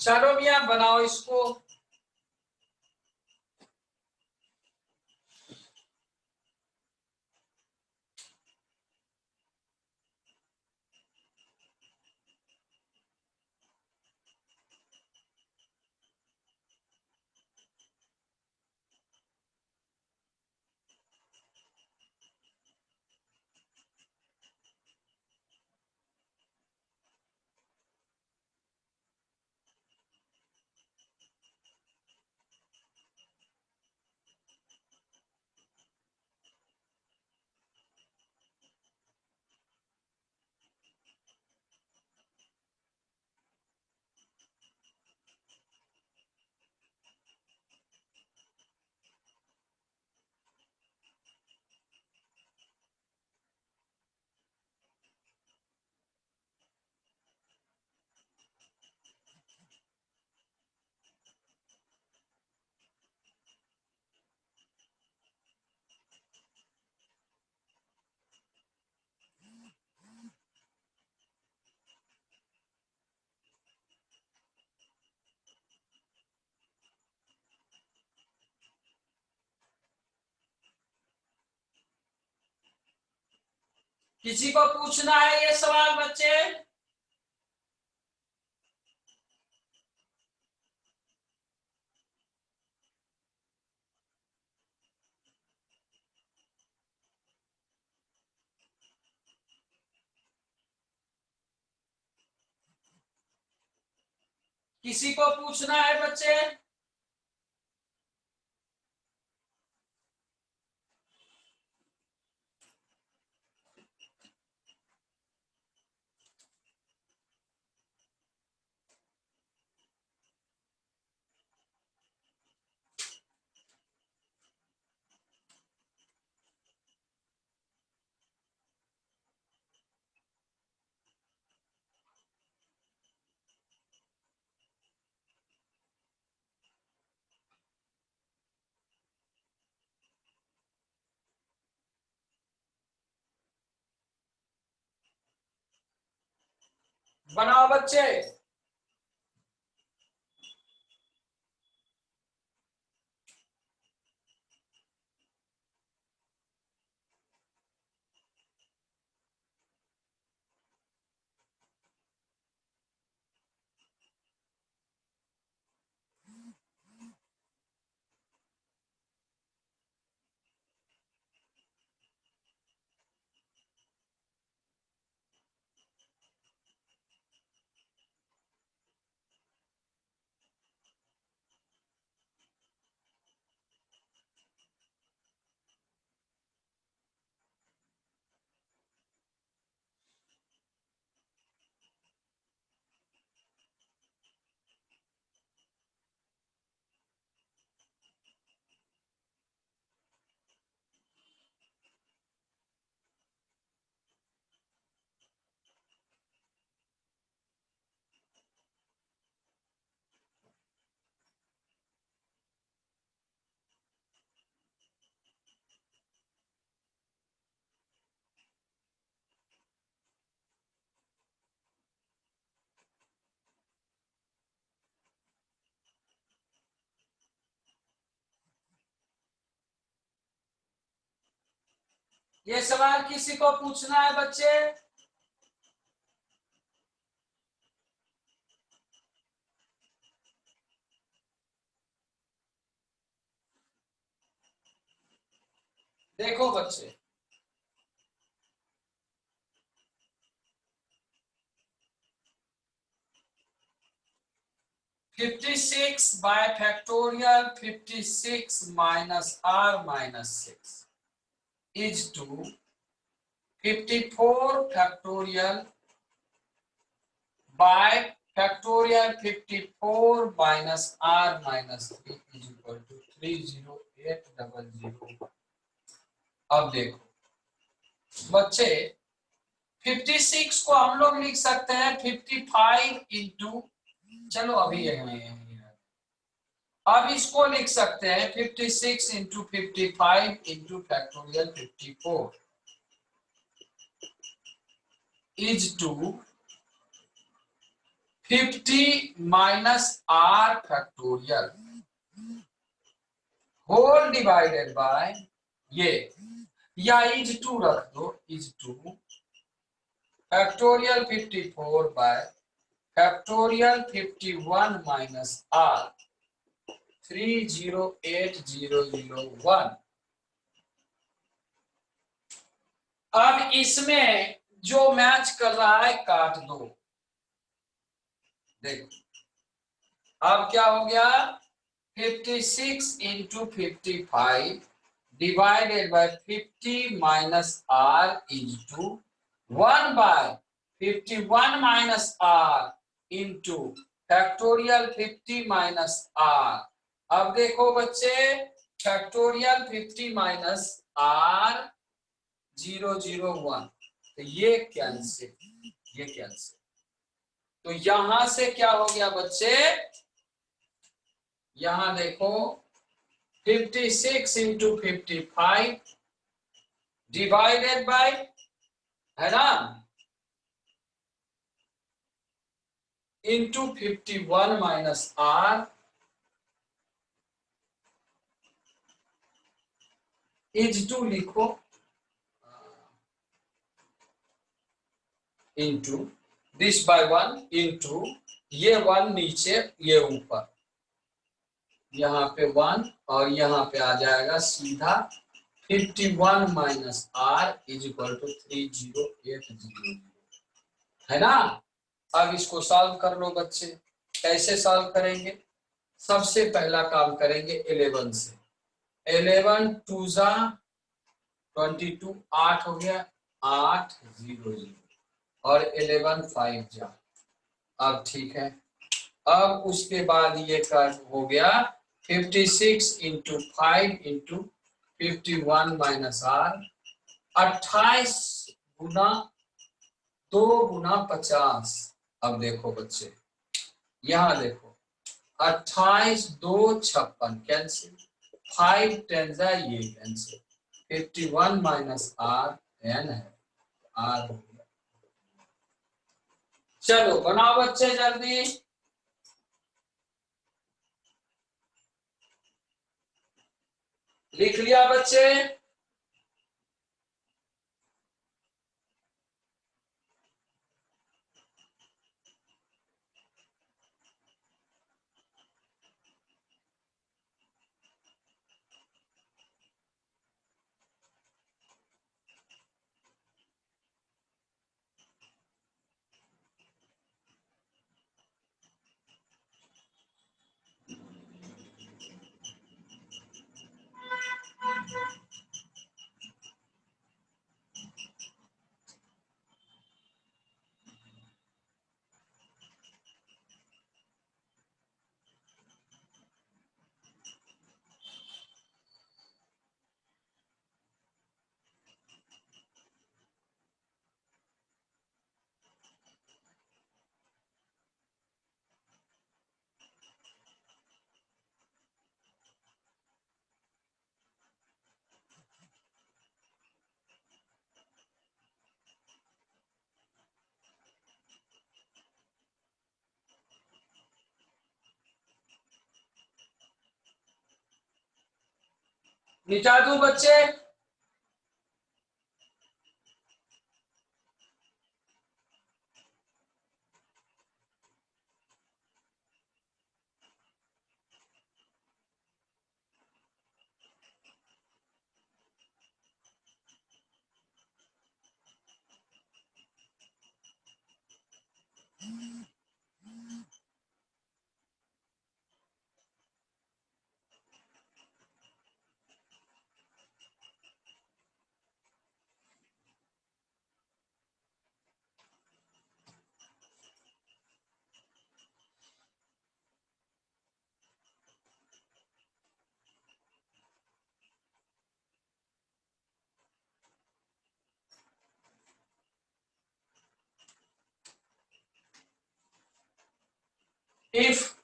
चलो मियां बनाओ इसको। किसी को पूछना है ये सवाल बच्चे? किसी को पूछना है बच्चे? बनाओ बच्चे। ये सवाल किसी को पूछना है बच्चे? देखो बच्चे, 56 by factorial 56 minus r minus 6 is to 54 factorial by factorial 54 minus r minus 3 is equal to 30800। अब देखो बच्चे, 56 को हम लोग लिख सकते हैं 55 इंटू, चलो अभी अब इसको लिख सकते हैं 56 into 55 into factorial 54 is to 50 minus are factorial whole divided by ये, या इज टू रख दो, is to factorial 54 by factorial 51 minus R 308001। अब इसमें जो मैच कर रहा है काट दो। देखो अब क्या हो गया, 56 into 55 divided by 50 minus R into 1 by 51 minus R into factorial 50 minus R. अब देखो बच्चे, फैक्टोरियल 50 माइनस आर 001, तो ये कैंसिल, ये कैंसिल। तो यहां से क्या हो गया बच्चे, यहां देखो 56 इंटू 55 डिवाइडेड बाय, है ना, into 51 minus R is to लिखो इंटू दिस बाय 1 इंटू ये 1 नीचे ये ऊपर, यहाँ पे 1 और यहाँ पे आ जाएगा सीधा 51 minus R is equal to 3080 है ना। अब इसको सॉल्व कर लो बच्चे। कैसे सॉल्व करेंगे? सबसे पहला काम करेंगे 11 से। 11 टू जा 22, 8 हो गया, 8 0 0 और 11 5 जा। अब ठीक है, अब उसके बाद ये कर हो गया 56 इंटू 5 इंटू 51 माइनस आर, 28 गुना 2 गुना 50। अब देखो बच्चे, यहाँ देखो 28 2 56 कैंसिल, 5 10 जा ये कैंसिल, 51 माइनस आर एन है, आर हो गया। चलो बनाओ बच्चे जल्दी। लिख लिया बच्चे? मिटा दूं बच्चे? If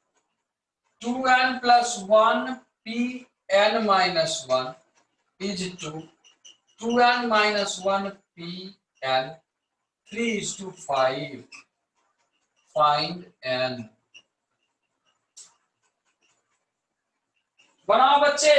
2n plus 1 pn minus 1 is to 2n minus 1 pn 3 is to 5, find n। बनाओ बच्चे।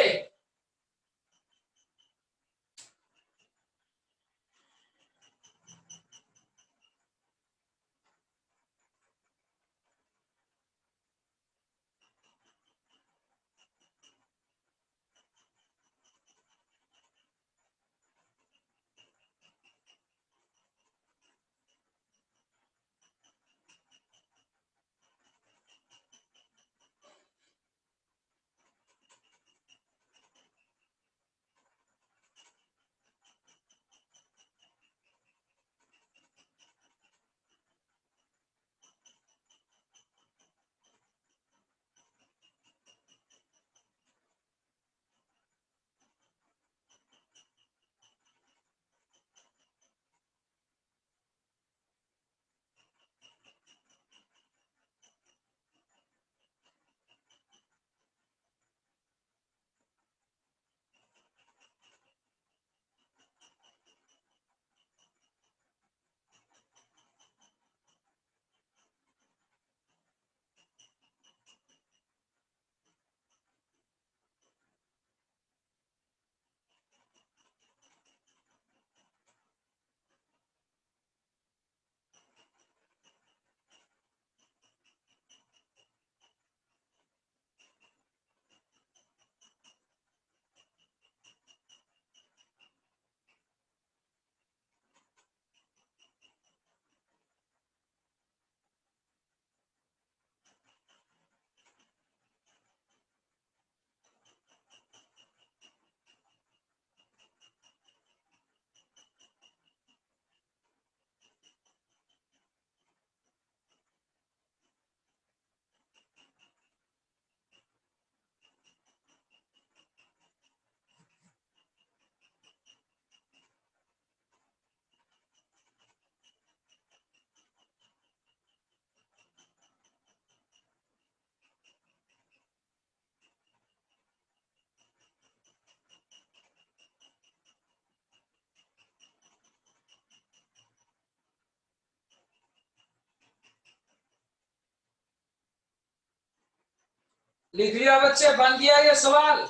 लिख लिया बच्चे, बन गया ये सवाल?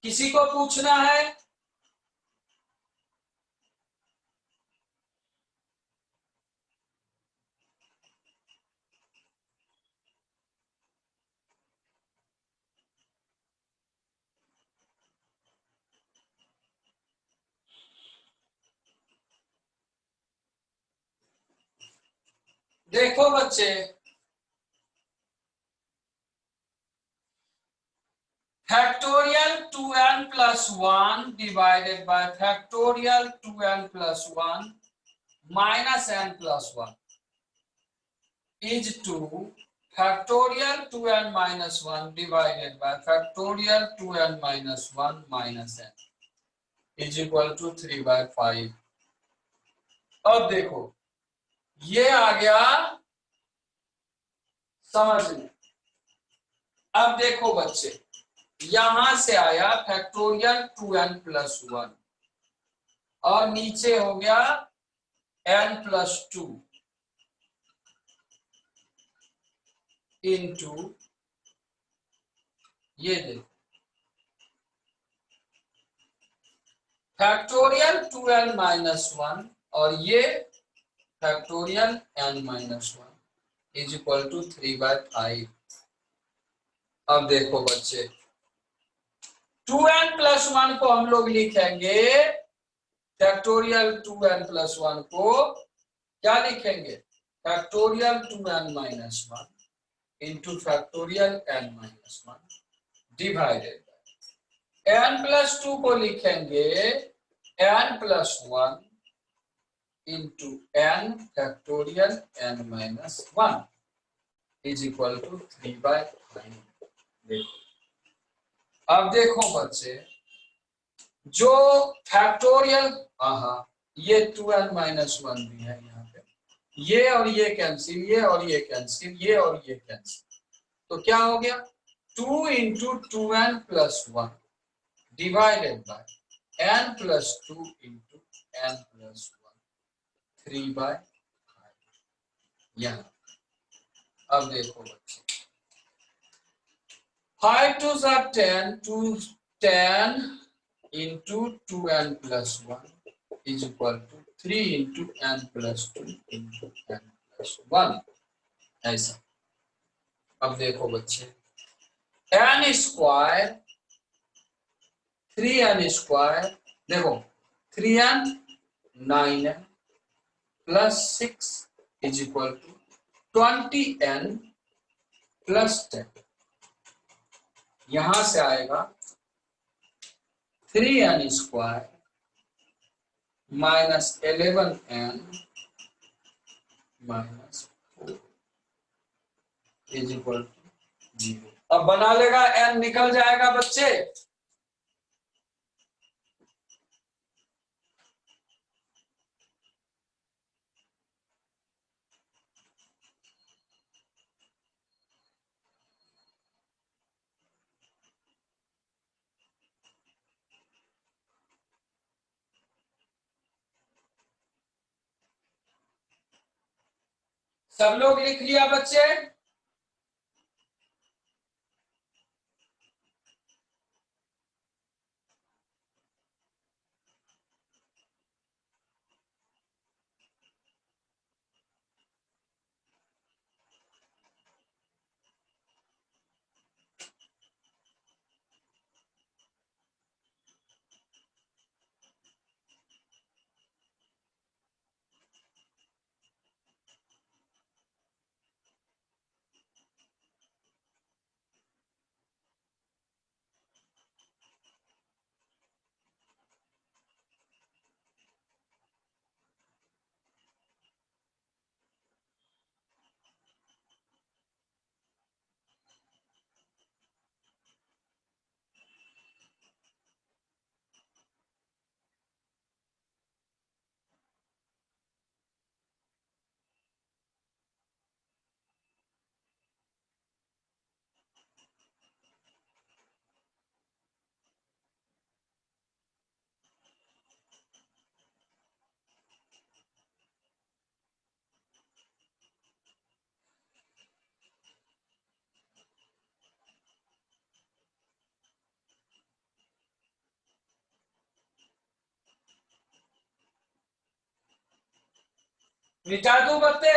किसी को पूछना है? देखो बच्चे, factorial 2n plus 1 divided by factorial 2n plus 1 minus n plus 1 is 2 factorial 2n minus 1 divided by factorial 2n minus 1 minus n is equal to 3 by 5। अब देखो, ये आ गया समझ में। अब देखो बच्चे, यहां से आया फैक्टोरियल 2n प्लस 1 और नीचे हो गया n प्लस 2 इंटू, ये देखो फैक्टोरियल 2n माइनस 1 और ये factorial n minus 1 is equal to 3 by 5। अब देखो बच्चे, 2n प्लस 1 को हम लोग लिखेंगे, फैक्टोरियल 2n प्लस 1 को क्या लिखेंगे? Factorial 2n minus 1 into factorial n minus 1 divided by n plus 2 को लिखेंगे n plus 1 into n factorial n minus 1 is equal to 3 by 5। देखो, अब देखो बच्चे, जो फैक्टोरियल, ये 2n माइनस 1 भी है यहाँ पे, ये और ये कैंसिल, ये और ये कैंसिल, ये और ये कैंसिल, तो क्या हो गया? 2 into 2n plus 1 divided by n plus 2 into n plus 1 3 by 5। यहाँ अब देखो बच्चे, 5 2 are 10, 2 10 into 2n plus 1 is equal to 3 into n plus 2 into n plus 1। ऐसा। अब देखो बच्चे, n स्क्वायर 3n स्क्वायर, देखो 3n 9n plus 6 is equal to 20n plus 10। यहां से आएगा 3n square minus 11n minus 4 is equal to 0। अब बना लेगा, n निकल जाएगा बच्चे। सब लोग लिख लिया बच्चे? मिटा दूं बत्ते?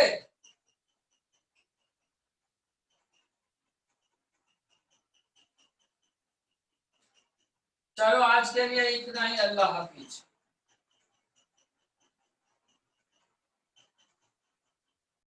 चलो आज के लिए इतना ही। अल्लाह हाफिज।